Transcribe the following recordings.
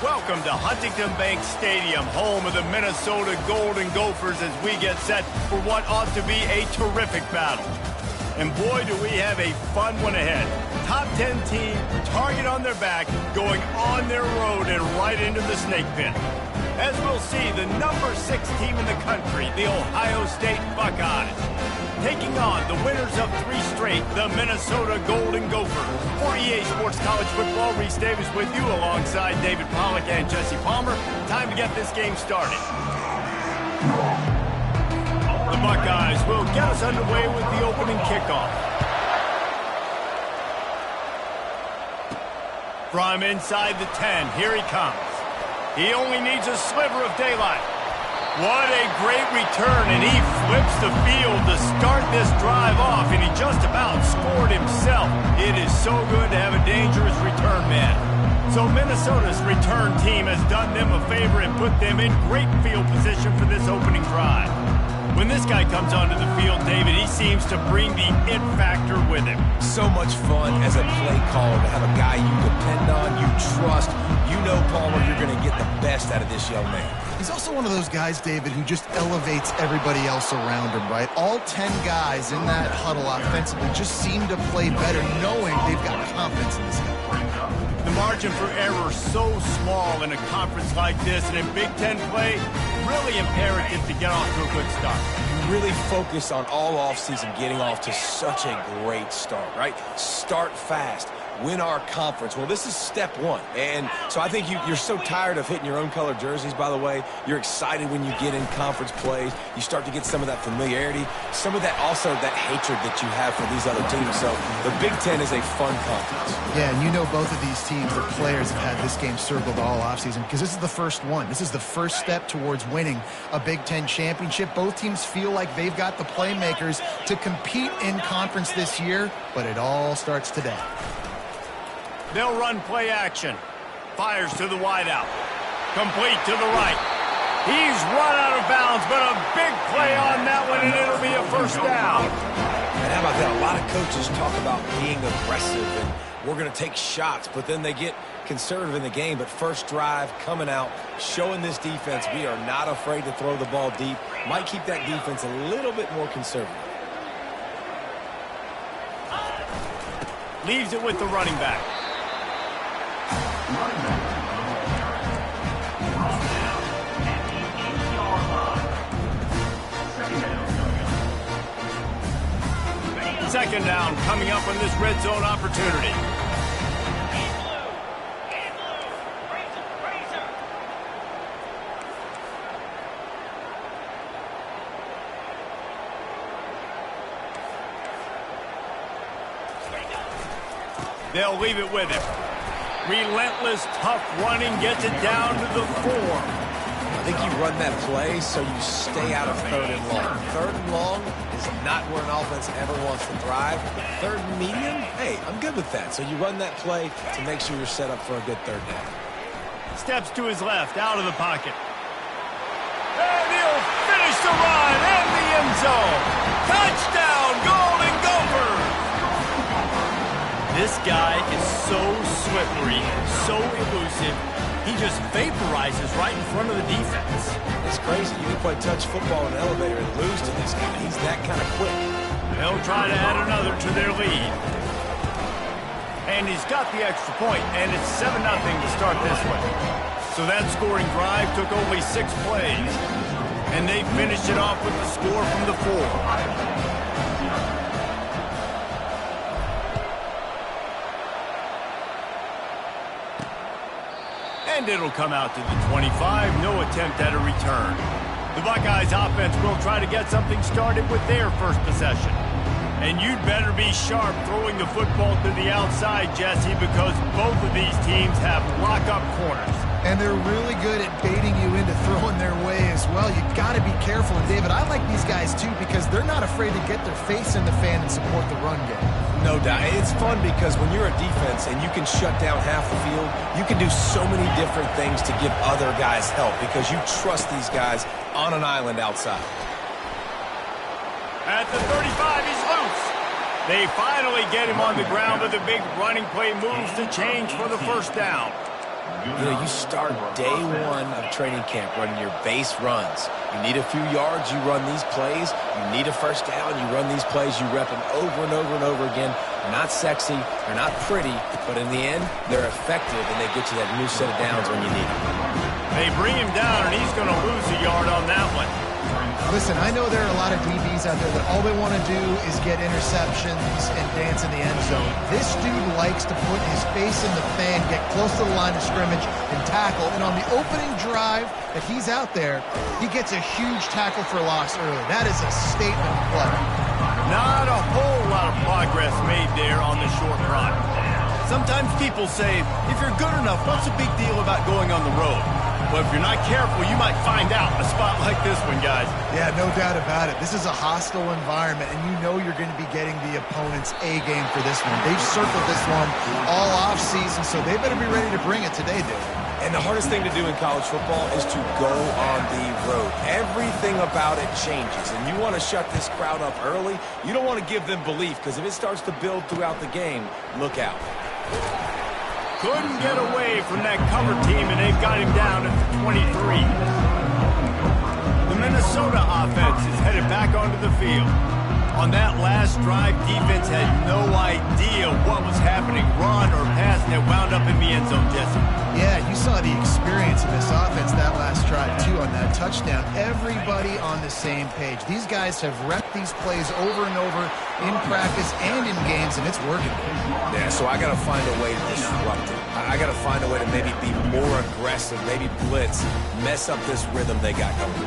Welcome to Huntington Bank Stadium, home of the Minnesota Golden Gophers, as we get set for what ought to be a terrific battle. And boy, do we have a fun one ahead. Top 10 team, target on their back, going on their road and right into the snake pit. As we'll see, the number 6 team in the country, the Ohio State Buckeyes, taking on the winners of 3 straight, the Minnesota Golden Gophers. For EA Sports College Football, Reese Davis with you alongside David Pollack and Jesse Palmer. Time to get this game started. The Buckeyes will get us underway with the opening kickoff. From inside the 10, here he comes. He only needs a sliver of daylight. What a great return, and he flips the field to start this drive off, and he just about scored himself. It is so good to have a dangerous return man. So Minnesota's return team has done them a favor and put them in great field position for this opening drive. When this guy comes onto the field, David, he seems to bring the it factor with him. So much fun as a play caller to have a guy you depend on, you trust. You know, Palmer, you're going to get the best out of this young man. He's also one of those guys, David, who just elevates everybody else around him, right? All 10 guys in that huddle offensively just seem to play better knowing they've got confidence in this guy. The margin for error so small in a conference like this, and in Big Ten play, really imperative to get off to a good start. You really focus on all offseason getting off to such a great start, right? Start fast. Win our conference. Well, this is step 1. And so I think you're so tired of hitting your own color jerseys, by the way. You're excited when you get in conference plays. You start to get some of that familiarity, some of that also that hatred that you have for these other teams. So the Big Ten is a fun conference. Yeah, and you know both of these teams, the players have had this game circled all offseason because this is the first one. This is the first step towards winning a Big Ten championship. Both teams feel like they've got the playmakers to compete in conference this year, but it all starts today. They'll run play action. Fires to the wideout. Complete to the right. He's run out of bounds, but a big play on that one, and it'll be a first down. And how about that? A lot of coaches talk about being aggressive and we're going to take shots, but then they get conservative in the game. But first drive coming out, showing this defense we are not afraid to throw the ball deep. Might keep that defense a little bit more conservative. Leaves it with the running back. Second down coming up on this red zone opportunity. They'll leave it with him. Relentless, tough running, gets it down to the 4. I think you run that play so you stay out of 3rd and long. 3rd and long is not where an offense ever wants to thrive. 3rd and medium, hey, I'm good with that. So you run that play to make sure you're set up for a good 3rd down. Steps to his left, out of the pocket. And he'll finish the run in the end zone. Touchdown, Golden Gophers! This guy is so slippery, so elusive. He just vaporizes right in front of the defense. It's crazy. You can play touch football in an elevator and lose to this guy. He's that kind of quick. They'll try to add another to their lead. And he's got the extra point, and it's 7-0 to start this one. So that scoring drive took only 6 plays. And they finished it off with the score from the 4. And it'll come out to the 25. No attempt at a return. The Buckeyes offense will try to get something started with their first possession. And you'd better be sharp throwing the football to the outside, Jesse, because both of these teams have lock-up corners. And they're really good at baiting you into throwing their way as well. You got to be careful. And, David, I like these guys, too, because they're not afraid to get their face in the fan and support the run game. No doubt. It's fun because when you're a defense and you can shut down half the field, you can do so many different things to give other guys help because you trust these guys on an island outside. At the 35, he's loose. They finally get him on the ground, but the big running play moves to change for the first down. You know, you start day one of training camp running your base runs. You need a few yards, you run these plays. You need a first down, you run these plays. You rep them over and over and over again. They're not sexy, they're not pretty, but in the end, they're effective, and they get you that new set of downs when you need them. They bring him down, and he's going to lose a yard on that one. Listen, I know there are a lot of DBs out there that all they want to do is get interceptions and dance in the end zone. This dude likes to put his face in the fan, get close to the line of scrimmage, and tackle. And on the opening drive that he's out there, he gets a huge tackle for loss early. That is a statement play. Not a whole lot of progress made there on the short run. Sometimes people say, if you're good enough, what's the big deal about going on the road? But if you're not careful, you might find out in a spot like this one, guys. Yeah, no doubt about it. This is a hostile environment, and you know you're going to be getting the opponent's A game for this one. They've circled this one all offseason, so they better be ready to bring it today, dude. And the hardest thing to do in college football is to go on the road. Everything about it changes, and you want to shut this crowd up early. You don't want to give them belief, because if it starts to build throughout the game, look out. Couldn't get away from that cover team, and they've got him down at the 23. The Minnesota offense is headed back onto the field. On that last drive, defense had no idea what was happening, run or pass, and it wound up in the end zone, Jesse. Yeah, you saw the experience of this offense that last drive, too, on that touchdown. Everybody on the same page. These guys have repped these plays over and over in practice and in games, and it's working. Yeah, so I got to find a way to disrupt it. I got to find a way to maybe be more aggressive, maybe blitz, mess up this rhythm they got going.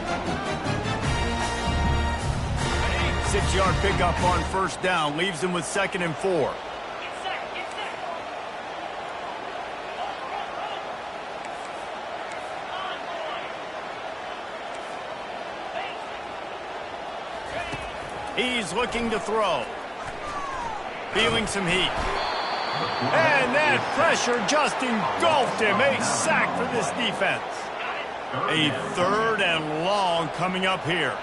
6-yard pickup on first down leaves him with 2nd and 4. He's looking to throw. Feeling some heat. And that pressure just engulfed him. A sack for this defense. A 3rd and long coming up here.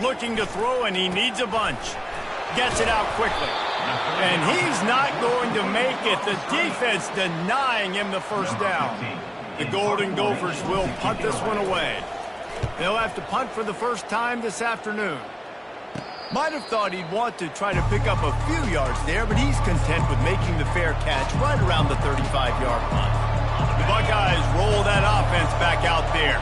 Looking to throw, and he needs a bunch. Gets it out quickly. And he's not going to make it. The defense denying him the first down. The Golden Gophers will punt this one away. They'll have to punt for the first time this afternoon. Might have thought he'd want to try to pick up a few yards there, but he's content with making the fair catch right around the 35-yard line. The Buckeyes roll that offense back out there.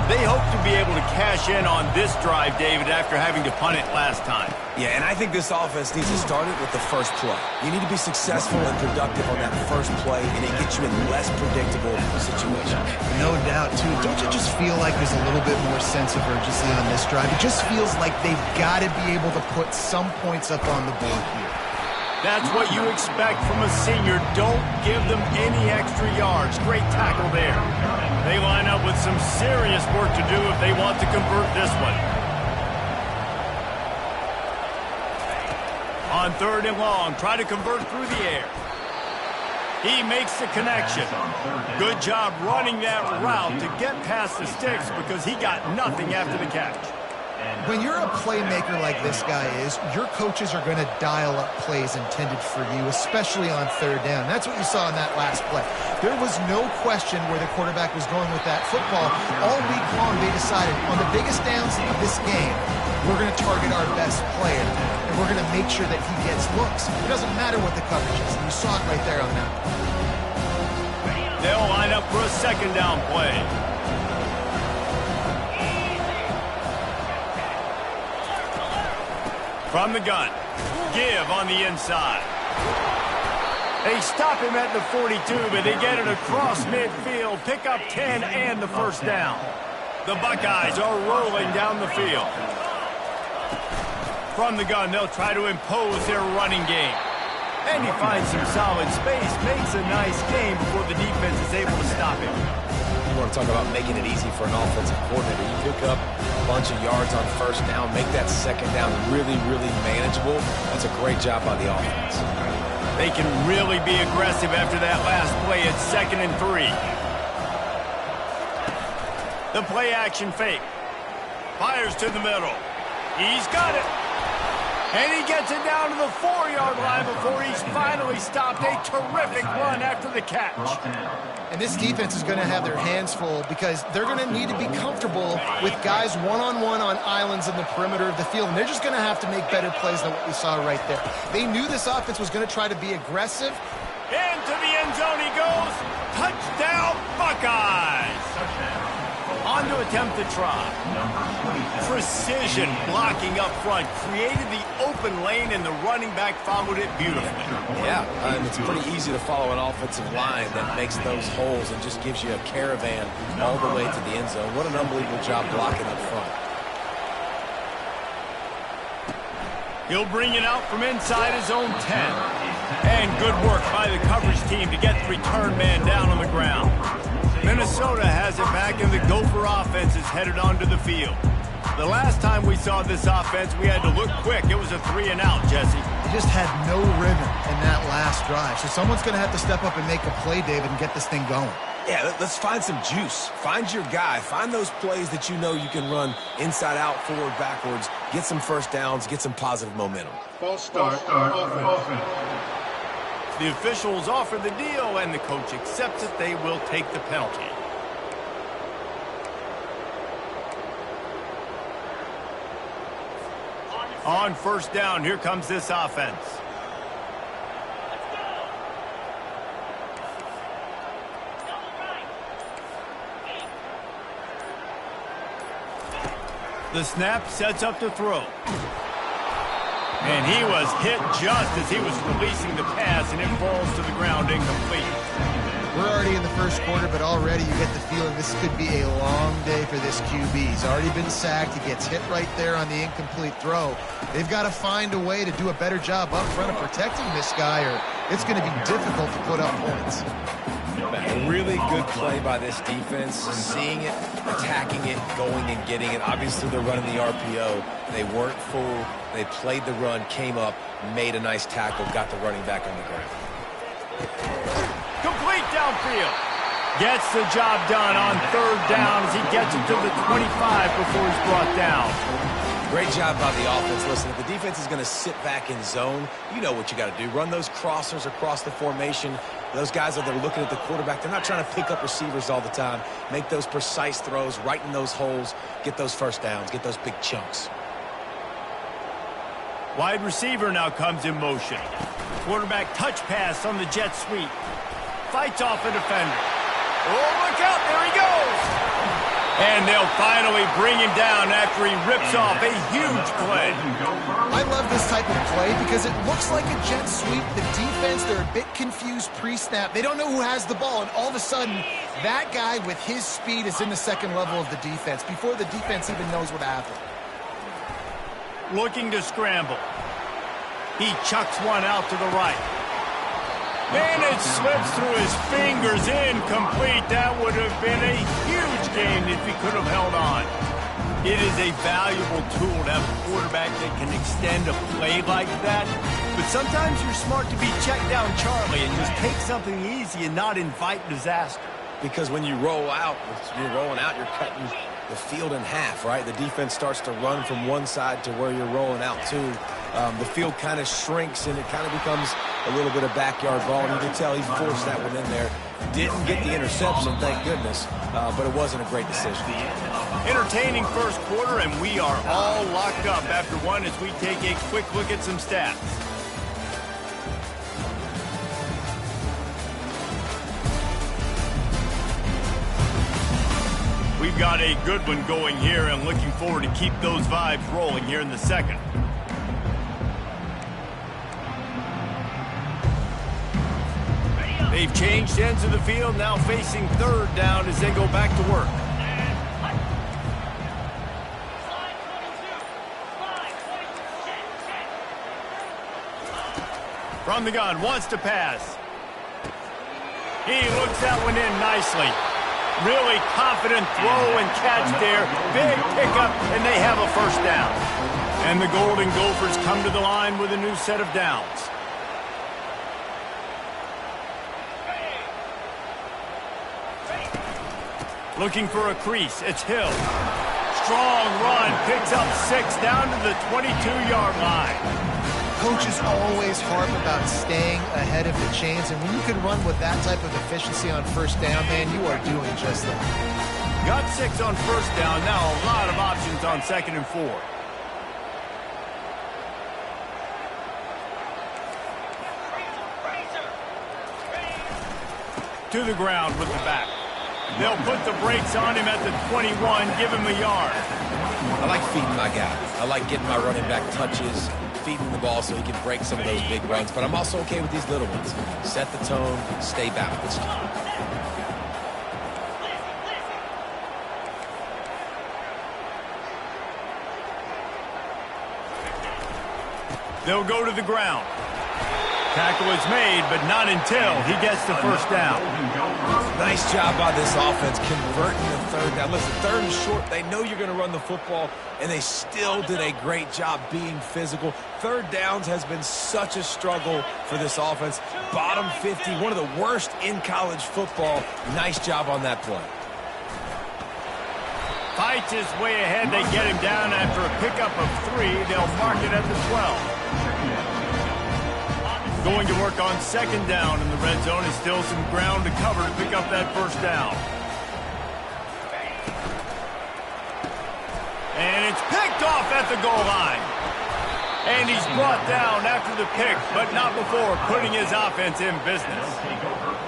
They hope to be able to cash in on this drive, David, after having to punt it last time. Yeah, and I think this offense needs to start it with the first play. You need to be successful and productive on that first play, and it gets you in less predictable situations. No doubt, too. Don't you just feel like there's a little bit more sense of urgency on this drive? It just feels like they've got to be able to put some points up on the board here. That's what you expect from a senior. Don't give them any extra yards. Great tackle there. They line up with some serious work to do if they want to convert this one. On 3rd and long, try to convert through the air. He makes the connection. Good job running that route to get past the sticks because he got nothing after the catch. When you're a playmaker like this guy is, your coaches are going to dial up plays intended for you, especially on 3rd down. That's what you saw in that last play. There was no question where the quarterback was going with that football. All week long, they decided on the biggest downs of this game, we're going to target our best player, and we're going to make sure that he gets looks. It doesn't matter what the coverage is, and you saw it right there on that. They'll line up for a 2nd down play. From the gun, give on the inside. They stop him at the 42, but they get it across midfield, pick up 10 and the first down. The Buckeyes are rolling down the field. From the gun, they'll try to impose their running game. And he finds some solid space, makes a nice game before the defense is able to stop him. You want to talk about making it easy for an offensive coordinator. You pick up a bunch of yards on first down, make that 2nd down really, really manageable. That's a great job by the offense. They can really be aggressive after that last play at 2nd and 3. The play action fake. Fires to the middle. He's got it. And he gets it down to the 4-yard line before he's finally stopped. A terrific run after the catch. And this defense is going to have their hands full because they're going to need to be comfortable with guys one-on-one on islands in the perimeter of the field. And they're just going to have to make better plays than what we saw right there. They knew this offense was going to try to be aggressive. Into the end zone he goes. Touchdown, Buckeyes. On to attempt to try. Precision blocking up front. Created the open lane, and the running back followed it beautifully. Yeah, and it's pretty easy to follow an offensive line that makes those holes and just gives you a caravan all the way to the end zone. What an unbelievable job blocking up front. He'll bring it out from inside his own 10. And good work by the coverage team to get the return man down on the ground. Minnesota has it back, and the Gopher offense is headed onto the field. The last time we saw this offense, we had to look quick. It was a 3-and-out, Jesse. They just had no rhythm in that last drive. So someone's going to have to step up and make a play, David, and get this thing going. Yeah, let's find some juice. Find your guy. Find those plays that you know you can run inside out, forward, backwards. Get some first downs. Get some positive momentum. False start. Offense. The officials offer the deal, and the coach accepts it. They will take the penalty. On first down, here comes this offense. The snap sets up to throw. And he was hit just as he was releasing the pass, and it falls to the ground incomplete. We're already in the first quarter, but already you get the feeling this could be a long day for this QB. He's already been sacked. He gets hit right there on the incomplete throw. They've got to find a way to do a better job up front of protecting this guy, or it's going to be difficult to put up points. A really good play by this defense, seeing it, attacking it, going and getting it. Obviously, they're running the RPO. They weren't fooled. They played the run, came up, made a nice tackle, got the running back on the ground. Complete downfield. Gets the job done on third down as he gets it to the 25 before he's brought down. Great job by the offense. Listen, if the defense is going to sit back in zone, you know what you got to do. Run those crossers across the formation. Those guys that are looking at the quarterback, they're not trying to pick up receivers all the time. Make those precise throws, right in those holes, get those first downs, get those big chunks. Wide receiver now comes in motion. Quarterback touch pass on the jet sweep. Fights off a defender. Oh, look out, there he goes! And they'll finally bring him down after he rips off a huge play. I love this type of play because it looks like a jet sweep. The defense, they're a bit confused pre-snap. They don't know who has the ball, and all of a sudden, that guy with his speed is in the second level of the defense before the defense even knows what happened. Looking to scramble. He chucks one out to the right. And it slips through his fingers, incomplete. That would have been a huge gain if he could have held on. It is a valuable tool to have a quarterback that can extend a play like that. But sometimes you're smart to be checked down, Charlie, and just take something easy and not invite disaster. Because when you roll out, you're rolling out, you're cutting the field in half, right? The defense starts to run from one side to where you're rolling out to. The field kind of shrinks, and it kind of becomes a little bit of backyard ball. And you can tell he forced that one in there. Didn't get the interception, thank goodness, but it wasn't a great decision. Entertaining first quarter, and we are all locked up after one as we take a quick look at some stats. We've got a good one going here, and looking forward to keep those vibes rolling here in the second. They've changed ends of the field, now facing third down as they go back to work. From the gun, wants to pass. He looks that one in nicely. Really confident throw and catch there. Big pickup, and they have a first down. And the Golden Gophers come to the line with a new set of downs. Looking for a crease. It's Hill. Strong run. Picks up 6 down to the 22-yard line. Coaches always harp about staying ahead of the chains, and when you can run with that type of efficiency on first down, man, you are doing just that. Got 6 on first down. Now a lot of options on 2nd and 4. To the ground with the back. They'll put the brakes on him at the 21, give him a yard. I like feeding my guy. I like getting my running back touches, feeding the ball so he can break some of those big runs. But I'm also okay with these little ones. Set the tone, stay balanced. They'll go to the ground. Tackle is made, but not until he gets the first down. Nice job by this offense converting the 3rd down. Listen, 3rd and short, they know you're going to run the football, and they still did a great job being physical. 3rd downs has been such a struggle for this offense. Bottom 50, one of the worst in college football. Nice job on that play. Fights his way ahead. They get him down after a pickup of 3. They'll mark it at the 12. Going to work on 2nd down in the red zone, and still some ground to cover to pick up that first down. And it's picked off at the goal line. And he's brought down after the pick, but not before putting his offense in business.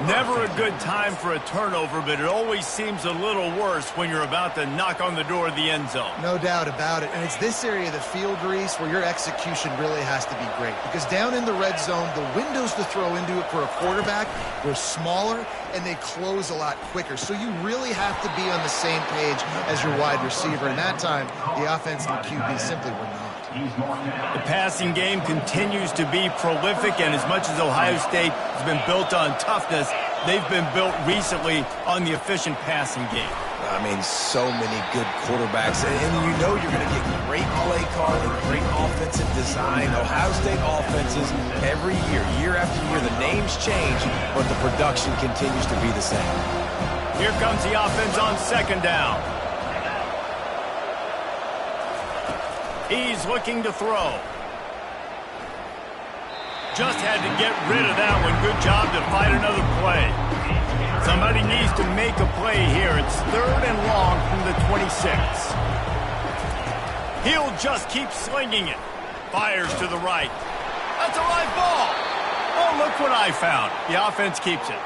Never a good time for a turnover, but it always seems a little worse when you're about to knock on the door of the end zone. No doubt about it. And it's this area of the field, Reese, where your execution really has to be great. Because down in the red zone, the windows to throw into it for a quarterback were smaller, and they close a lot quicker. So you really have to be on the same page as your wide receiver. And that time, the offense and the QB simply were not. The passing game continues to be prolific, and as much as Ohio State has been built on toughness, they've been built recently on the efficient passing game. I mean, so many good quarterbacks, and you know you're going to get great play calling, great offensive design. Ohio State offenses every year after year, the names change, but the production continues to be the same. Here comes the offense on 2nd down. He's looking to throw. Just had to get rid of that one. Good job to fight another play. Somebody needs to make a play here. It's 3rd and long from the 26. He'll just keep slinging it. Fires to the right. That's a live ball. Oh, look what I found. The offense keeps it.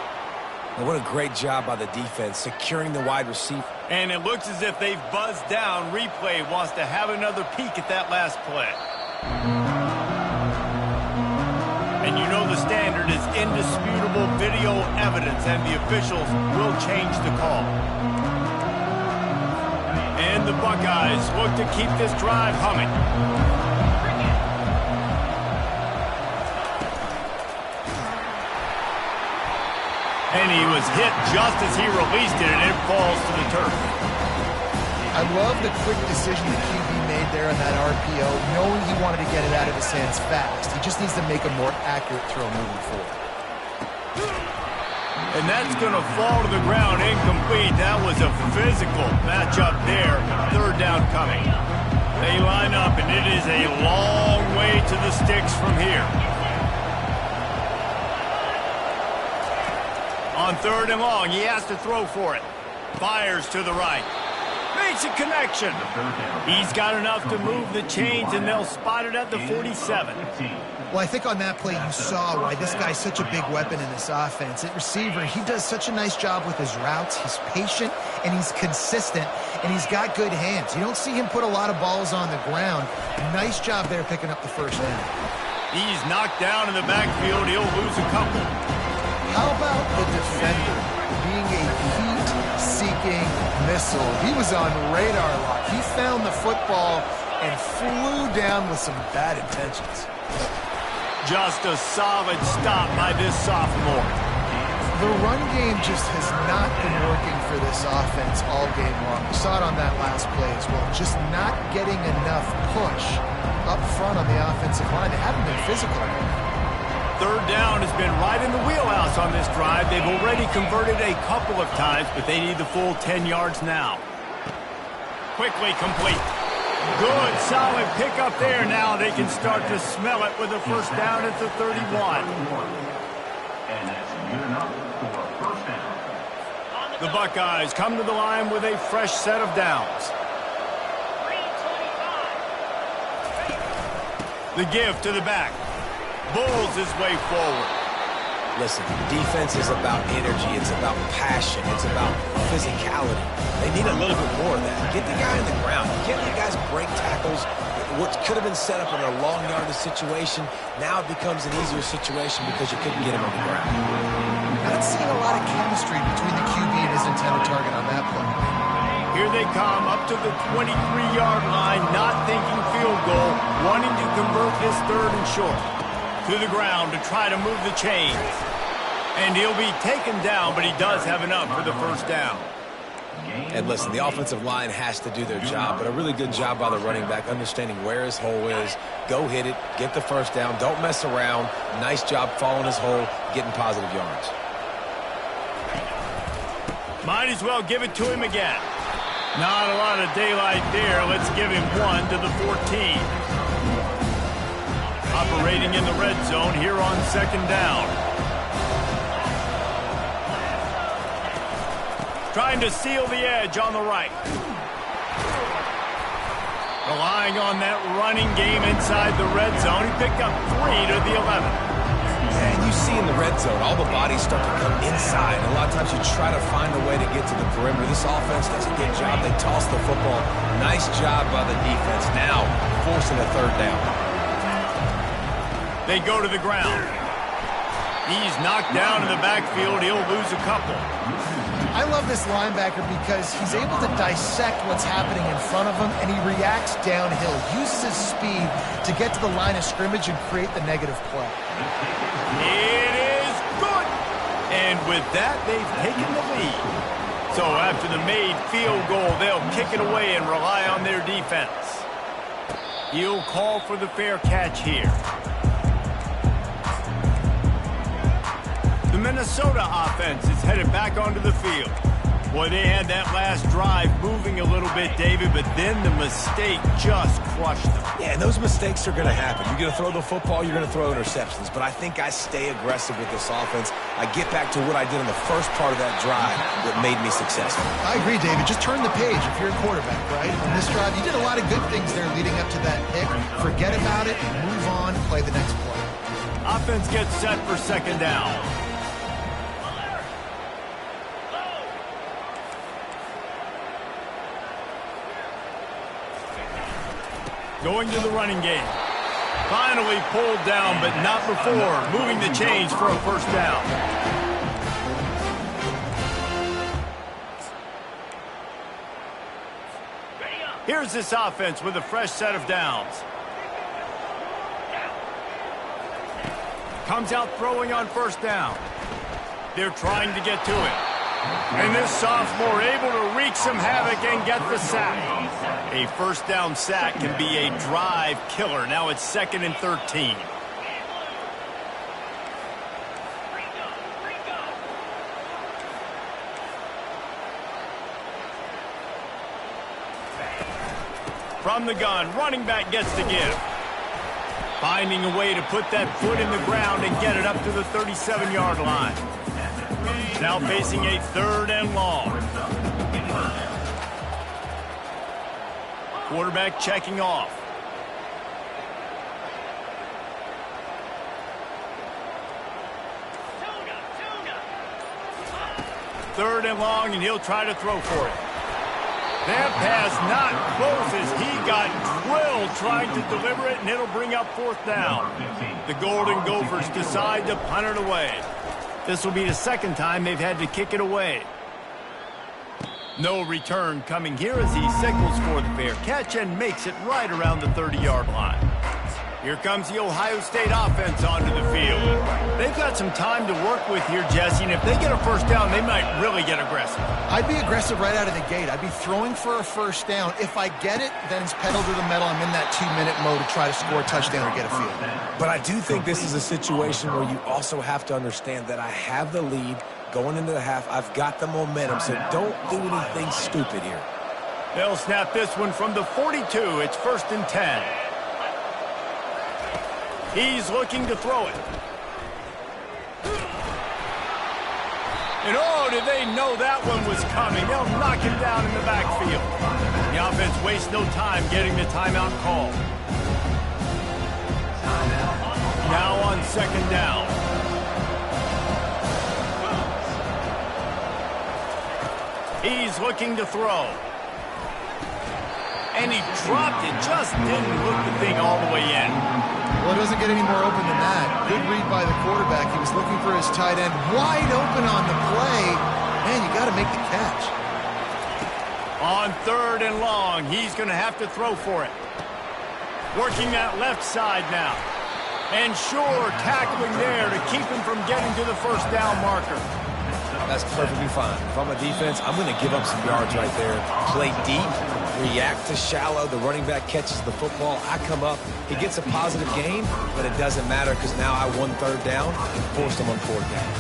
Well, what a great job by the defense, securing the wide receiver. And it looks as if they've buzzed down. Replay wants to have another peek at that last play. And you know the standard is indisputable video evidence, and the officials will change the call. And the Buckeyes look to keep this drive humming. And he was hit just as he released it, and it falls to the turf. I love the quick decision the QB made there on that RPO, knowing he wanted to get it out of his hands fast. He just needs to make a more accurate throw moving forward. And that's going to fall to the ground incomplete. That was a physical matchup there. 3rd down coming. They line up, and it is a long way to the sticks from here. On 3rd and long, he has to throw for it. Fires to the right. Makes a connection. He's got enough to move the chains, and they'll spot it at the 47. Well, I think on that play you saw why this guy's such a big weapon in this offense. At receiver, he does such a nice job with his routes. He's patient, and he's consistent, and he's got good hands. You don't see him put a lot of balls on the ground. Nice job there picking up the first down. He's knocked down in the backfield. He'll lose a couple. How about the defender being a heat-seeking missile? He was on radar lock. He found the football and flew down with some bad intentions. Just a solid stop by this sophomore. The run game just has not been working for this offense all game long. We saw it on that last play as well. Just not getting enough push up front on the offensive line. They haven't been physical enough. Third down has been right in the wheelhouse on this drive. They've already converted a couple of times, but they need the full 10 yards now. Quickly complete. Good, solid pickup there. Now they can start to smell it with a first down at the 31. And that's good enough for a first down. The Buckeyes come to the line with a fresh set of downs. The give to the back. Bulls his way forward. Listen, defense is about energy. It's about passion. It's about physicality. They need a little bit more of that. Get the guy in the ground. Get the guys break tackles. What could have been set up in a long yardage situation, now it becomes an easier situation because you couldn't get him on the ground. Not seeing a lot of chemistry between the QB and his intended target on that play. Here they come up to the 23-yard line, not thinking field goal, wanting to convert this third and short. To the ground to try to move the chains. And he'll be taken down, but he does have enough for the first down. And listen, the offensive line has to do their job, but a really good job by the running back, understanding where his hole is. Go hit it, get the first down, don't mess around. Nice job following his hole, getting positive yards. Might as well give it to him again. Not a lot of daylight there. Let's give him one to the 14. Operating in the red zone here on second down. Trying to seal the edge on the right. Relying on that running game inside the red zone. He picked up 3 to the 11. And you see in the red zone, all the bodies start to come inside. A lot of times you try to find a way to get to the perimeter. This offense does a good job. They toss the football. Nice job by the defense. Now forcing a third down. They go to the ground. He's knocked down in the backfield. He'll lose a couple. I love this linebacker because he's able to dissect what's happening in front of him, and he reacts downhill, uses his speed to get to the line of scrimmage and create the negative play. It is good. And with that, they've taken the lead. So after the made field goal, they'll kick it away and rely on their defense. He'll call for the fair catch here. The Minnesota offense is headed back onto the field. Boy, they had that last drive moving a little bit, David, but then the mistake just crushed them. Yeah, and those mistakes are going to happen. You're going to throw the football, you're going to throw interceptions. But I think I stay aggressive with this offense. I get back to what I did in the first part of that drive that made me successful. I agree, David. Just turn the page if you're a quarterback, right? On this drive, you did a lot of good things there leading up to that pick. Forget about it, move on, play the next play. Offense gets set for second down. Going to the running game. Finally pulled down, but not before moving the chains for a first down. Here's this offense with a fresh set of downs. Comes out throwing on first down. They're trying to get to it. And this sophomore able to wreak some havoc and get the sack. A first down sack can be a drive killer. Now it's 2nd and 13. From the gun, running back gets the give. Finding a way to put that foot in the ground and get it up to the 37-yard line. Now facing a 3rd and long. Quarterback checking off. Third and long, and he'll try to throw for it. That pass not close as he got drilled trying to deliver it, and it'll bring up 4th down. The Golden Gophers decide to punt it away. This will be the 2nd time they've had to kick it away. No return coming here as he signals for the fair catch and makes it right around the 30-yard line. Here comes the Ohio State offense onto the field. They've got got some time to work with here, Jesse, and if they get a first down, they might really get aggressive. I'd be aggressive right out of the gate. I'd be throwing for a first down. If I get it, then it's pedal to the metal. I'm in that 2-minute mode to try to score a touchdown or get a field. But I do think this is a situation where you also have to understand that I have the lead going into the half. I've got the momentum, so don't do anything stupid here. They'll snap this one from the 42. It's 1st and 10. He's looking to throw it. And oh, did they know that one was coming? They'll knock him down in the backfield. The offense wastes no time getting the timeout call. Now on 2nd down. He's looking to throw. And he dropped it. Just didn't hook the thing all the way in. Well, it doesn't get any more open than that. Good read by the quarterback. He was looking for his tight end. Wide open on the play. Man, you got to make the catch. On 3rd and long, he's going to have to throw for it. Working that left side now. And sure, tackling there to keep him from getting to the first down marker. That's perfectly fine. If I'm a defense, I'm going to give up some yards right there. Play deep, react to shallow. The running back catches the football. I come up. He gets a positive gain, but it doesn't matter because now I won 3rd down and forced him on 4th down.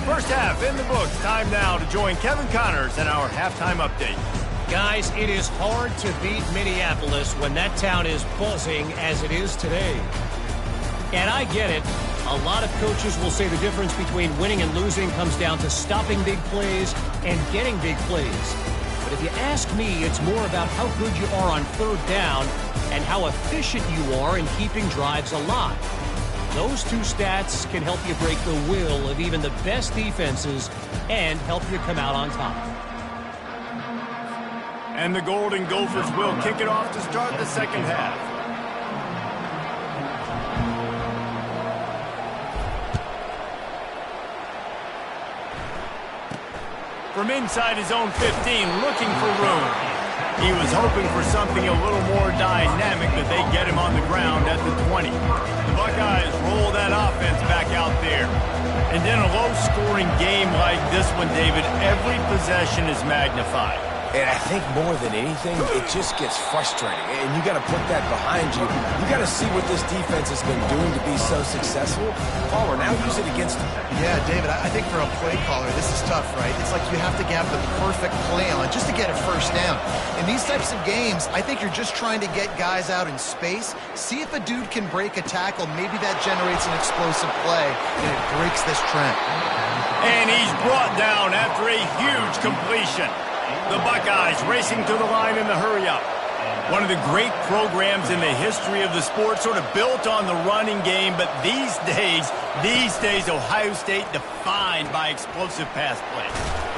First half in the books. Time now to join Kevin Connors in our halftime update. Guys, it is hard to beat Minneapolis when that town is buzzing as it is today. And I get it. A lot of coaches will say the difference between winning and losing comes down to stopping big plays and getting big plays. But if you ask me, it's more about how good you are on 3rd down and how efficient you are in keeping drives alive. Those two stats can help you break the will of even the best defenses and help you come out on top. And the Golden Gophers will kick it off to start the 2nd half. From inside his own 15, looking for room. He was hoping for something a little more dynamic, but they get him on the ground at the 20. The Buckeyes roll that offense back out there. And in a low-scoring game like this one, David, every possession is magnified. And I think more than anything, it just gets frustrating. And you got to put that behind you. You got to see what this defense has been doing to be so successful. Palmer, now use it against them. Yeah, David, I think for a play caller, this is tough, right? It's like you have to have the perfect play on just to get a first down. In these types of games, I think you're just trying to get guys out in space, see if a dude can break a tackle. Maybe that generates an explosive play, and it breaks this trend. And he's brought down after a huge completion. The Buckeyes racing to the line in the hurry-up. One of the great programs in the history of the sport, sort of built on the running game, but these days, Ohio State defined by explosive pass play.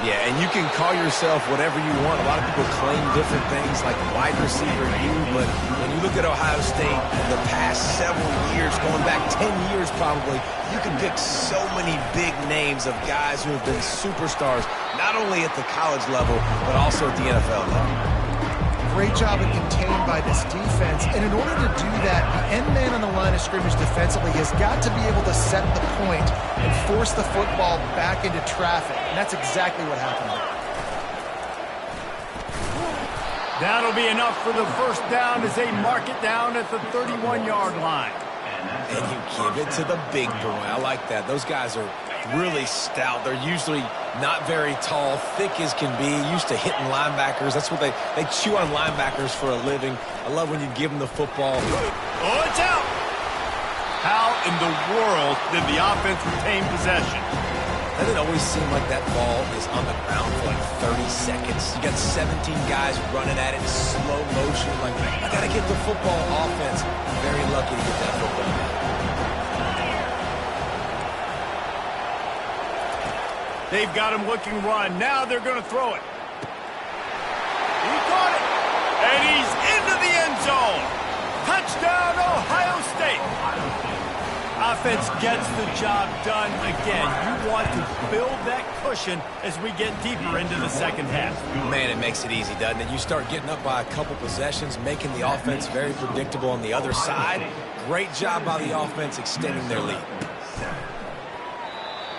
Yeah, and you can call yourself whatever you want. A lot of people claim different things like wide receiver you, but when you look at Ohio State in the past several years, going back 10 years probably, you can pick so many big names of guys who have been superstars, not only at the college level, but also at the NFL level. Great job of contained by this defense. And in order to do that, the end man on the line of scrimmage defensively has got to be able to set the point and force the football back into traffic. And that's exactly what happened there. That'll be enough for the first down as they mark it down at the 31-yard line. And you give it to the big boy. I like that. Those guys are really stout. They're usually not very tall, thick as can be, used to hitting linebackers. That's what they chew on linebackers for a living. I love when you give them the football. Oh, it's out! How in the world did the offense retain possession? Doesn't it always seem like that ball is on the ground for like 30 seconds? You got 17 guys running at it in slow motion. Like, I got to get the football. Offense, very lucky to get that football. They've got him looking run. Now they're going to throw it. He caught it. And he's into the end zone. Touchdown, Ohio State. Offense gets the job done again. You want to build that cushion as we get deeper into the second half. Man, it makes it easy, doesn't it? You start getting up by a couple possessions, making the offense very predictable on the other side. Great job by the offense extending their lead.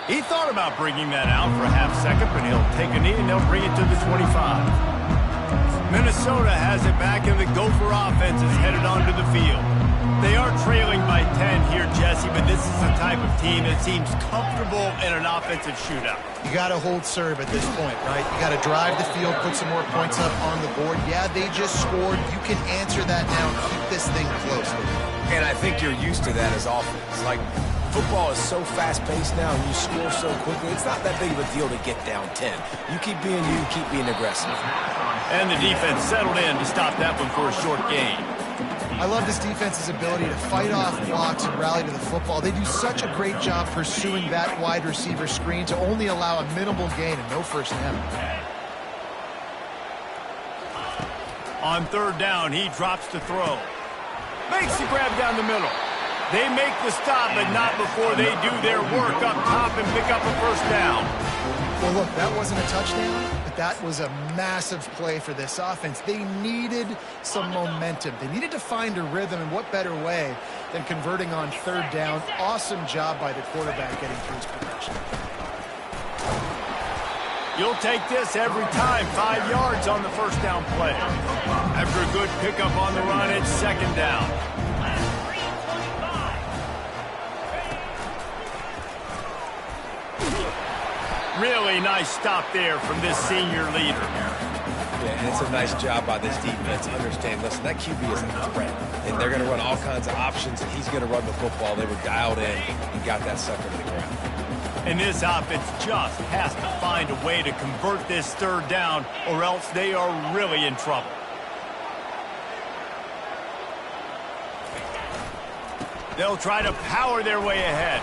He thought about bringing that out for a half second, but he'll take a knee and they'll bring it to the 25. Minnesota has it back, and the Gopher offense is headed onto the field. They are trailing by 10 here, Jesse, but this is the type of team that seems comfortable in an offensive shootout. You got to hold serve at this point, right? You got to drive the field, put some more points up on the board. Yeah, they just scored. You can answer that now and keep this thing close. And I think you're used to that as offense. Like, football is so fast-paced now, and you score so quickly. It's not that big of a deal to get down 10. You keep being you, keep being aggressive. And the defense settled in to stop that one for a short gain. I love this defense's ability to fight off blocks and rally to the football. They do such a great job pursuing that wide receiver screen to only allow a minimal gain and no first down. On third down, he drops to throw. Makes the grab down the middle. They make the stop, but not before they do their work up top and pick up a first down. Well, look, that wasn't a touchdown, but that was a massive play for this offense. They needed some momentum. They needed to find a rhythm, and what better way than converting on third down. Awesome job by the quarterback getting through his progression. You'll take this every time. 5 yards on the first down play. After a good pickup on the run, it's second down. Really nice stop there from this senior leader. Yeah, and it's a nice job by this defense. Understand, listen, that QB is a threat, and they're going to run all kinds of options, and he's going to run the football. They were dialed in and got that sucker to the ground. And this offense just has to find a way to convert this third down, or else they are really in trouble. They'll try to power their way ahead.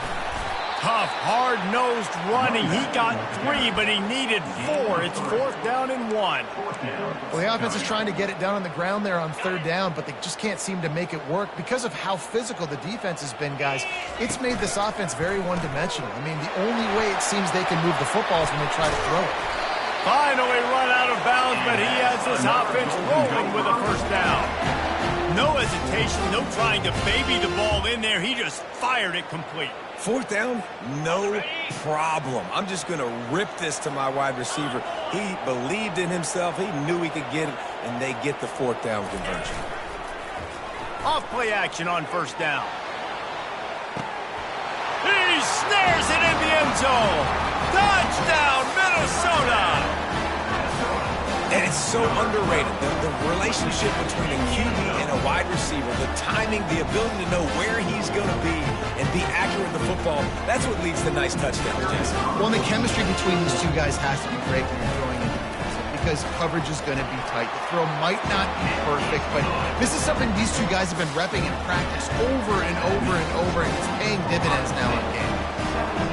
Tough, hard-nosed running. He got 3, but he needed 4. It's fourth down and 1. Well, the offense is trying to get it down on the ground there on third down, but they just can't seem to make it work because of how physical the defense has been, guys. It's made this offense very one-dimensional. I mean, the only way it seems they can move the football is when they try to throw it. Finally run out of bounds, but he has this offense rolling with a first down. No hesitation, no trying to baby the ball in there. He just fired it complete. Fourth down, no problem. I'm just going to rip this to my wide receiver. He believed in himself. He knew he could get it, and they get the fourth down conversion. Off play action on first down. He snares it in the end zone. Touchdown, Minnesota! And it's so underrated. The relationship between a QB and a wide receiver, the timing, the ability to know where he's going to be and be accurate with the football, that's what leads to nice touchdowns, Jason. Well, and the chemistry between these two guys has to be great when you're throwing into the because coverage is going to be tight. The throw might not be perfect, but this is something these two guys have been repping in practice over and over and over, and it's paying dividends now in game.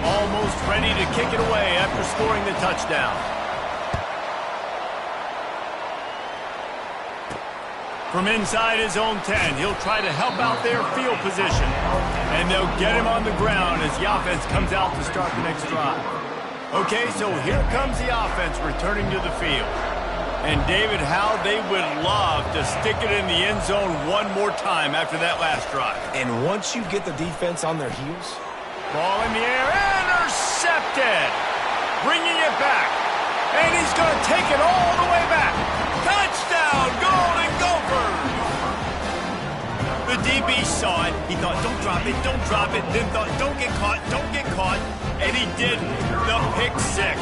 Almost ready to kick it away after scoring the touchdown. From inside his own 10, he'll try to help out their field position. And they'll get him on the ground as the offense comes out to start the next drive. Okay, so here comes the offense returning to the field. And David, how they would love to stick it in the end zone one more time after that last drive. And once you get the defense on their heels. Ball in the air, intercepted. Bringing it back. And he's going to take it all the way back. Touchdown, Golden Gophers! The DB saw it. He thought, don't drop it, don't drop it. Then thought, don't get caught, don't get caught. And he didn't. The pick six.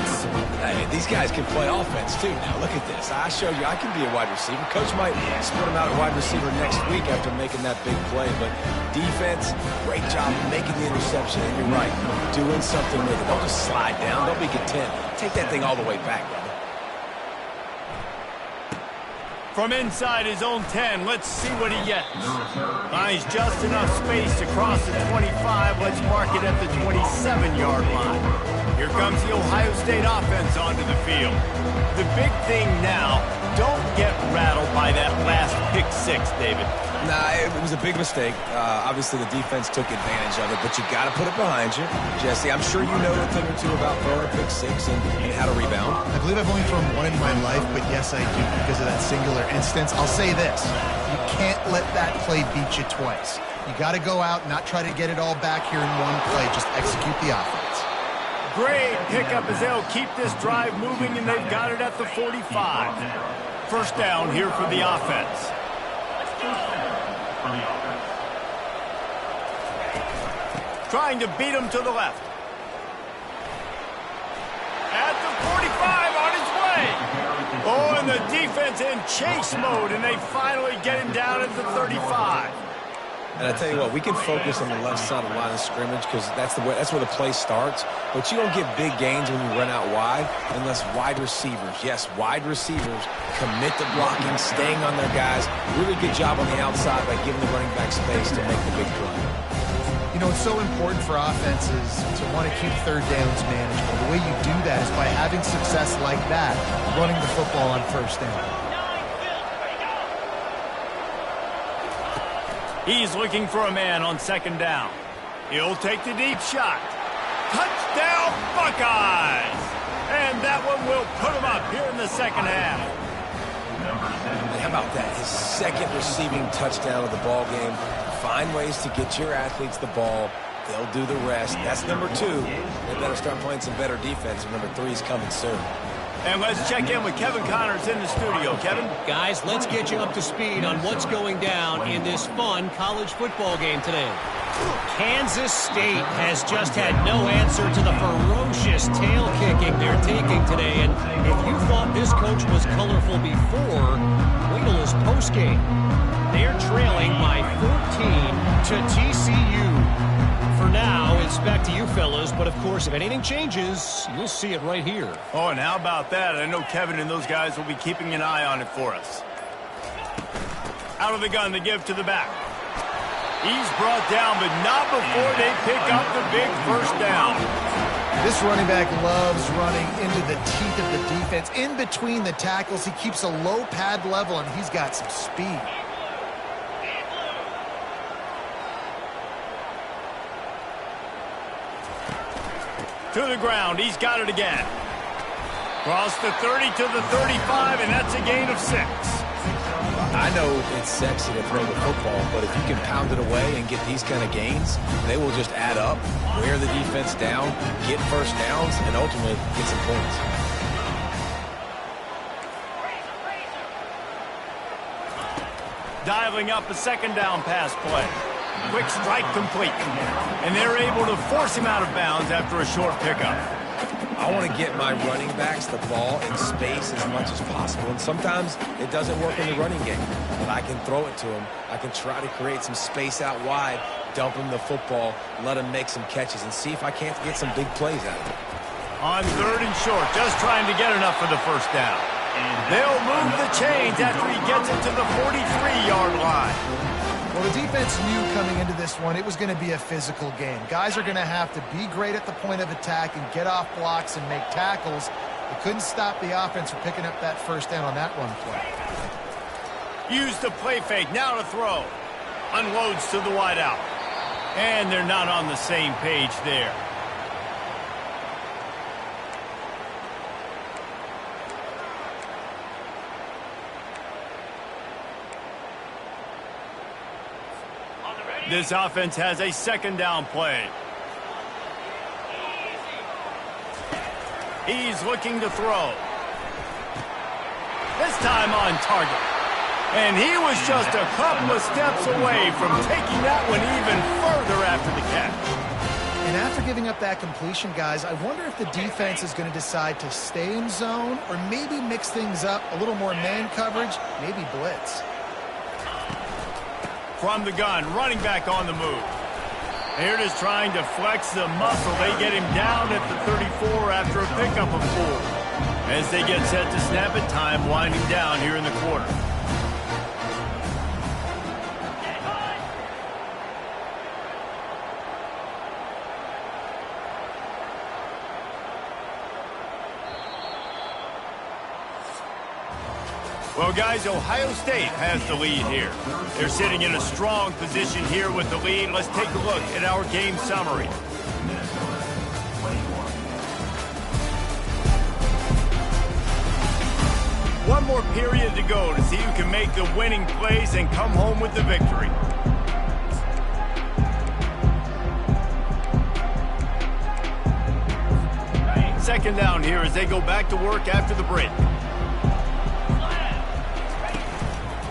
Hey, these guys can play offense, too. Now, look at this. I showed you I can be a wide receiver. Coach might split him out at wide receiver next week after making that big play. But defense, great job making the interception. And you're right, doing something with it. Don't just slide down. Don't be content. Take that thing all the way back, brother. From inside his own 10, let's see what he gets. Finds just enough space to cross the 25. Let's mark it at the 27-yard line. Here comes the Ohio State offense onto the field. The big thing now, don't get rattled by that last pick six, David. Nah, it was a big mistake. Obviously, the defense took advantage of it, but you got to put it behind you. Jesse, I'm sure you know a thing or two about throwing a pick six and how to rebound. I believe I've only thrown one in my life, but yes, I do because of that singular instance. I'll say this. You can't let that play beat you twice. You got to go out and not try to get it all back here in one play. Just execute the offense. Great pickup as they'll keep this drive moving, and they've got it at the 45. First down here for the offense. Trying to beat him to the left. At the 45, on his way. Oh, and the defense in chase mode, and they finally get him down at the 35. And I tell you what, we can focus on the left side of the line of scrimmage because that's where the play starts. But you don't get big gains when you run out wide unless wide receivers, yes, wide receivers, commit to blocking, staying on their guys. Really good job on the outside by giving the running back space to make the big play. You know, it's so important for offenses to want to keep third downs manageable. The way you do that is by having success like that, running the football on first down. He's looking for a man on second down. He'll take the deep shot. Touchdown, Buckeyes! And that one will put him up here in the second half. How about that? His second receiving touchdown of the ball game. Find ways to get your athletes the ball. They'll do the rest. That's number 2. They better start playing some better defense, and number 3 is coming soon. And let's check in with Kevin Connors in the studio. Kevin? Guys, let's get you up to speed on what's going down in this fun college football game today. Kansas State has just had no answer to the ferocious tail kicking they're taking today. And if you thought this coach was colorful before, wait till his postgame. They're trailing by 14 to TCU. For now, it's back to you fellas, but of course, if anything changes, you'll see it right here. Oh, and how about that? I know Kevin and those guys will be keeping an eye on it for us. Out of the gun, they give to the back. He's brought down, but not before they pick up the big first down. This running back loves running into the teeth of the defense. In between the tackles, he keeps a low pad level, and he's got some speed. To the ground, he's got it again. Cross the 30 to the 35, and that's a gain of 6. I know it's sexy to throw the football, but if you can pound it away and get these kind of gains, they will just add up, wear the defense down, get first downs, and ultimately get some points. Dialing up a second down pass play. Quick strike complete. And they're able to force him out of bounds after a short pickup. I want to get my running backs the ball in space as much as possible. And sometimes it doesn't work in the running game. But I can throw it to them. I can try to create some space out wide, dump them the football, let them make some catches, and see if I can't get some big plays out of it. On third and short, just trying to get enough for the first down. They'll move the chains after he gets it to the 43-yard line. Well, the defense knew coming into this one it was going to be a physical game. Guys are going to have to be great at the point of attack and get off blocks and make tackles. They couldn't stop the offense from picking up that first down on that run play. Use the play fake, now to throw. Unloads to the wideout. And they're not on the same page there. This offense has a second down play. He's looking to throw. This time on target. And he was just a couple of steps away from taking that one even further after the catch. And after giving up that completion, guys, I wonder if the defense is going to decide to stay in zone or maybe mix things up, a little more man coverage, maybe blitz. From the gun, running back on the move. They're just trying to flex the muscle. They get him down at the 34 after a pickup of 4. As they get set to snap it, time winding down here in the quarter. Well, guys, Ohio State has the lead here. They're sitting in a strong position here with the lead. Let's take a look at our game summary. One more period to go to see who can make the winning plays and come home with the victory. second down here as they go back to work after the break.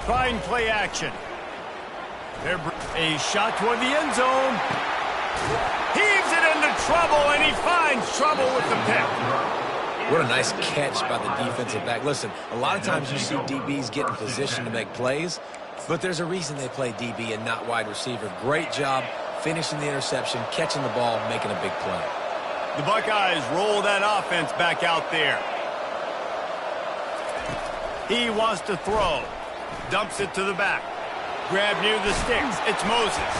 Trying play action. A shot toward the end zone. Heaves it into trouble, and he finds trouble with the pick. What a nice catch by the defensive back. Listen, a lot of times you see DBs get in position to make plays, but there's a reason they play DB and not wide receiver. Great job finishing the interception, catching the ball, making a big play. The Buckeyes roll that offense back out there. He wants to throw. Dumps it to the back. Grab near the sticks. It's Moses.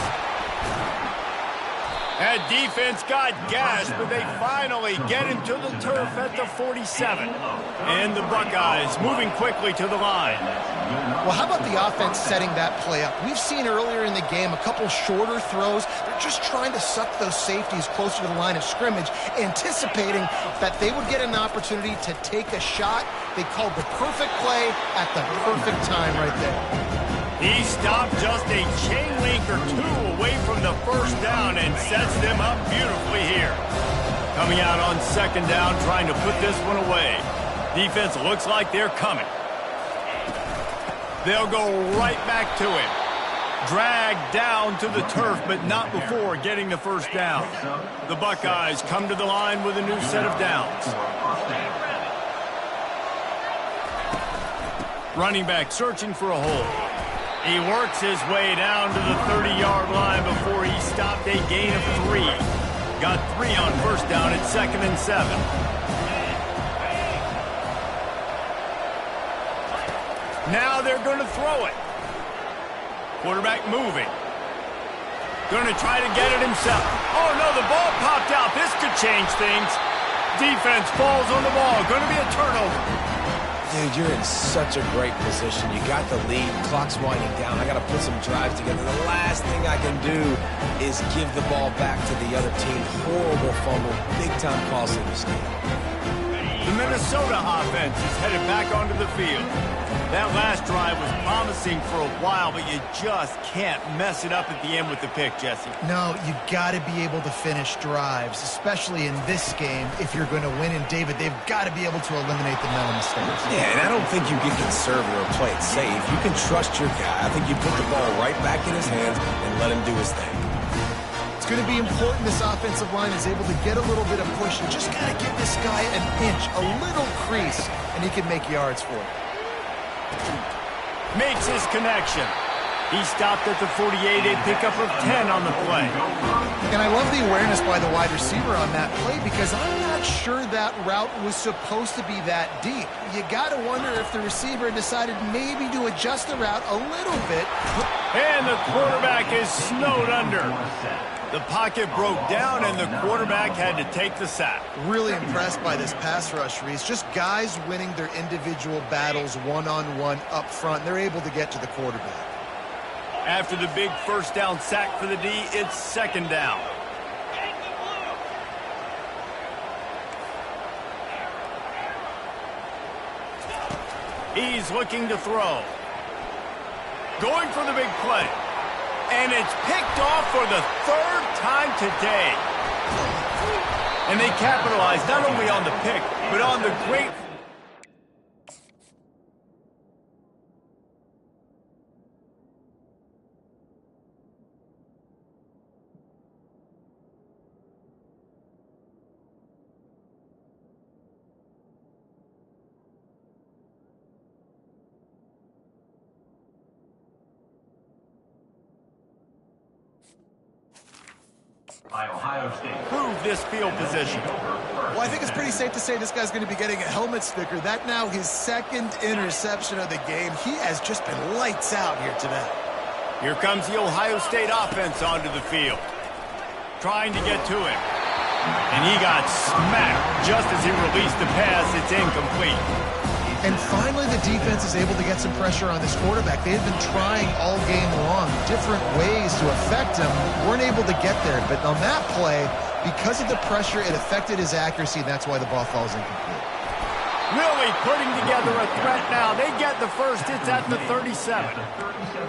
That defense got gashed, but they finally get him to the turf at the 47. And the Buckeyes moving quickly to the line. Well, how about the offense setting that play up? We've seen earlier in the game a couple shorter throws. They're just trying to suck those safeties closer to the line of scrimmage, anticipating that they would get an opportunity to take a shot. They called the perfect play at the perfect time right there. He stopped just a chain link or two away from the first down and sets them up beautifully here. Coming out on second down, trying to put this one away. Defense looks like they're coming. They'll go right back to him. Dragged down to the turf, but not before getting the first down. The Buckeyes come to the line with a new set of downs. Running back searching for a hole. He works his way down to the 30-yard line before he stopped a gain of 3. Got 3 on first down at 2nd and 7. Now they're going to throw it. Quarterback moving. Going to try to get it himself. Oh, no, the ball popped out. This could change things. Defense falls on the ball. Going to be a turnover. Dude, you're in such a great position. You got the lead. Clock's winding down. I got to put some drives together. The last thing I can do is give the ball back to the other team. Horrible fumble. Big-time costly mistake. The Minnesota offense is headed back onto the field. That last drive was promising for a while, but you just can't mess it up at the end with the pick, Jesse. No, you got to be able to finish drives, especially in this game. If you're going to win, and David, they've got to be able to eliminate the mental mistakes. Yeah, and I don't think you get conservative or play it safe. You can trust your guy. I think you put the ball right back in his hands and let him do his thing. It's going to be important this offensive line is able to get a little bit of push and just got to give this guy an inch, a little crease, and he can make yards for it. Makes his connection. He stopped at the 48, a pickup of 10 on the play. And I love the awareness by the wide receiver on that play because I'm not sure that route was supposed to be that deep. You got to wonder if the receiver decided maybe to adjust the route a little bit. And the quarterback is snowed under. The pocket broke down, and the quarterback had to take the sack. Really impressed by this pass rush, Reese. Just guys winning their individual battles one-on-one up front. They're able to get to the quarterback. After the big first down sack for the D, it's second down. He's looking to throw. Going for the big play. And it's picked off for the 3rd time today. And they capitalize not only on the pick, but on the great... Ohio State. Prove this field position. Well, I think it's pretty safe to say this guy's going to be getting a helmet sticker. That now his 2nd interception of the game. He has just been lights out here today. Here comes the Ohio State offense onto the field. Trying to get to him. And he got smacked just as he released the pass. It's incomplete. And finally, the defense is able to get some pressure on this quarterback. They've been trying all game long, different ways to affect him. Weren't able to get there. But on that play, because of the pressure, it affected his accuracy, and that's why the ball falls incomplete. Really putting together a threat now. They get the first. It's at the 37.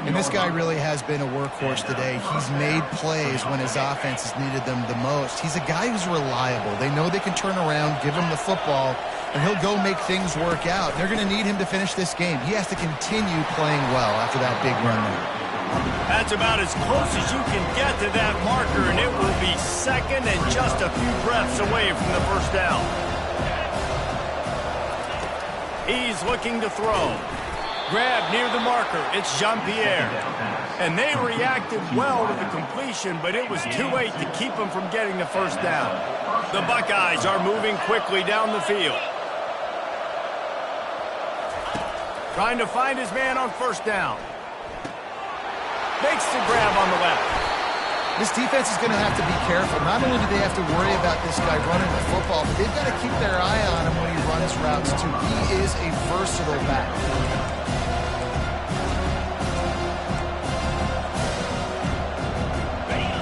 And this guy really has been a workhorse today. He's made plays when his offense has needed them the most. He's a guy who's reliable. They know they can turn around, give him the football, and he'll go make things work out. They're going to need him to finish this game. He has to continue playing well after that big run there. That's about as close as you can get to that marker, and it will be second and just a few breaths away from the first down. He's looking to throw. Grab near the marker. It's Jean-Pierre. And they reacted well to the completion, but it was too late to keep them from getting the first down. The Buckeyes are moving quickly down the field. Trying to find his man on first down. Makes the grab on the left. This defense is going to have to be careful. Not only do they have to worry about this guy running the football, but they've got to keep their eye on him when he runs routes, too. He is a versatile back.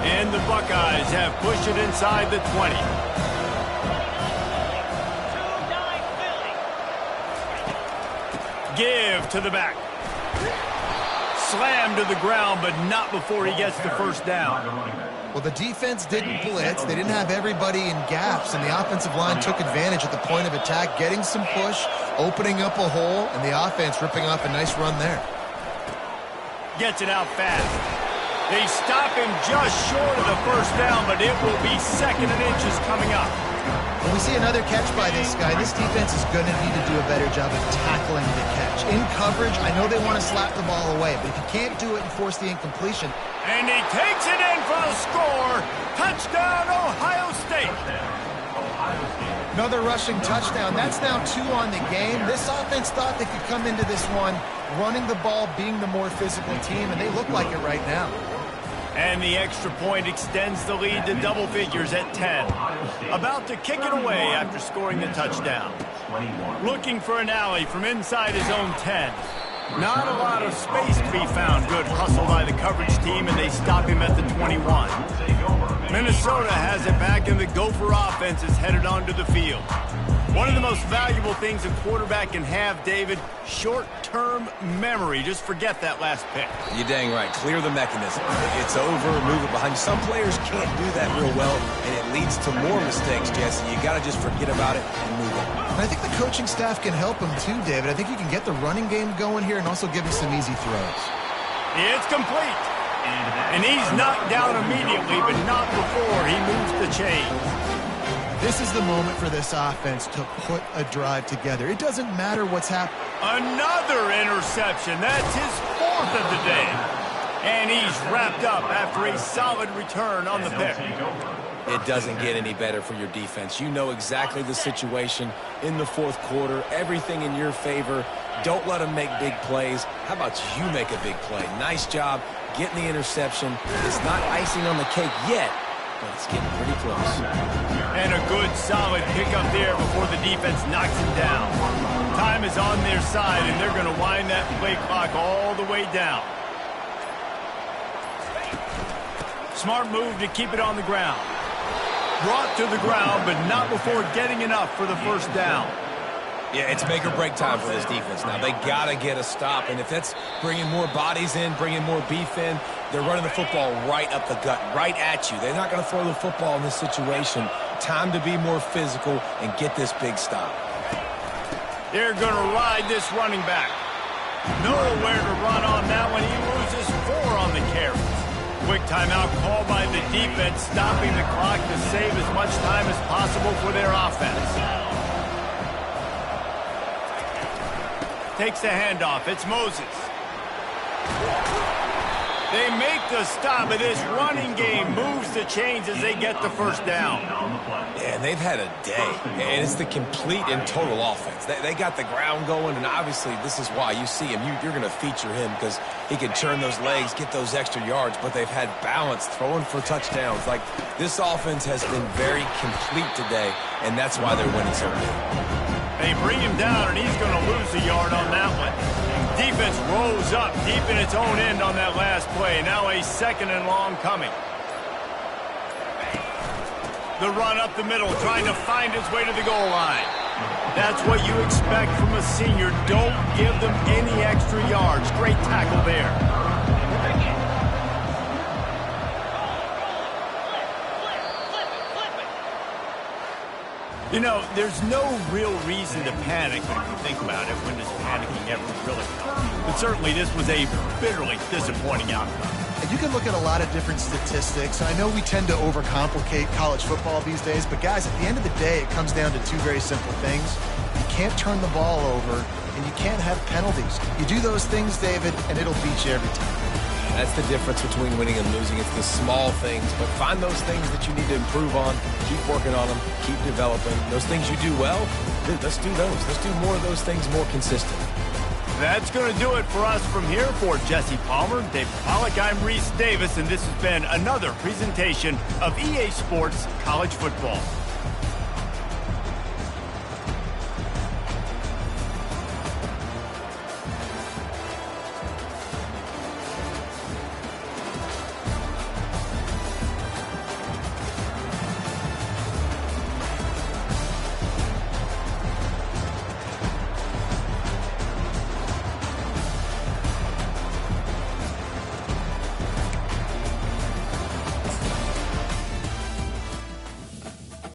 And the Buckeyes have pushed it inside the 20. Give to the back. Slam to the ground, but not before he gets the first down. Well, the defense didn't blitz. They didn't have everybody in gaps, and the offensive line took advantage at the point of attack, getting some push, opening up a hole, and the offense ripping off a nice run there. Gets it out fast. They stop him just short of the first down, but it will be second and inches coming up. When we see another catch by this guy, this defense is going to need to do a better job of tackling the catch. In coverage, I know they want to slap the ball away, but if you can't do it and force the incompletion. And he takes it in for the score. Touchdown, Ohio State. Another rushing touchdown. That's now 2 on the game. This offense thought they could come into this one running the ball, being the more physical team, and they look like it right now. And the extra point extends the lead to double figures at 10. About to kick it away after scoring the touchdown. Looking for an alley from inside his own 10. Not a lot of space to be found. Good hustle by the coverage team, and they stop him at the 21. Minnesota has it back, and the Gopher offense is headed onto the field. One of the most valuable things a quarterback can have, David, short-term memory. Just forget that last pick. You're dang right. Clear the mechanism. It's over, move it behind you. Some players can't do that real well, and it leads to more mistakes, Jesse. You got to just forget about it and move on. And I think the coaching staff can help him too, David. I think you can get the running game going here and also give him some easy throws. It's complete. And he's knocked down immediately, but not before he moves the chains. This is the moment for this offense to put a drive together. It doesn't matter what's happening. Another interception. That's his 4th of the day. And he's wrapped up after a solid return on the pick. It doesn't get any better for your defense. You know exactly the situation in the 4th quarter. Everything in your favor. Don't let them make big plays. How about you make a big play? Nice job getting the interception. It's not icing on the cake yet, but it's getting pretty close. And a good, solid pickup there before the defense knocks him down. Time is on their side, and they're going to wind that play clock all the way down. Smart move to keep it on the ground. Brought to the ground, but not before getting enough for the first down. Yeah, it's make or break time for this defense now. They got to get a stop, and if that's bringing more bodies in, bringing more beef in, they're running the football right up the gut, right at you. They're not going to throw the football in this situation. Time to be more physical and get this big stop. They're going to ride this running back. Nowhere to run on that one. He loses 4 on the carry. Quick timeout called by the defense, stopping the clock to save as much time as possible for their offense. Takes the handoff. It's Moses. They make the stop, but this running game moves the chains as they get the first down. Yeah, they've had a day, and it's the complete and total offense. They got the ground going, and obviously this is why you see him. You're going to feature him because he can turn those legs, get those extra yards, but they've had balance, throwing for touchdowns. Like, this offense has been very complete today, and that's why they're winning so big. They bring him down, and he's going to lose a yard on that one. Defense rolls up deep in its own end on that last play. Now a 2nd and long coming. The run up the middle, trying to find his way to the goal line. That's what you expect from a senior. Don't give them any extra yards. Great tackle there. You know, there's no real reason to panic, but if you think about it, when does panicking ever really come? But certainly this was a bitterly disappointing outcome. And you can look at a lot of different statistics. I know we tend to overcomplicate college football these days, but guys, at the end of the day, it comes down to two very simple things. You can't turn the ball over, and you can't have penalties. You do those things, David, and it'll beat you every time. That's the difference between winning and losing. It's the small things, but find those things that you need to improve on. Keep working on them. Keep developing. Those things you do well, let's do those. Let's do more of those things more consistent. That's going to do it for us from here. For Jesse Palmer, David Pollack, I'm Reese Davis, and this has been another presentation of EA Sports College Football.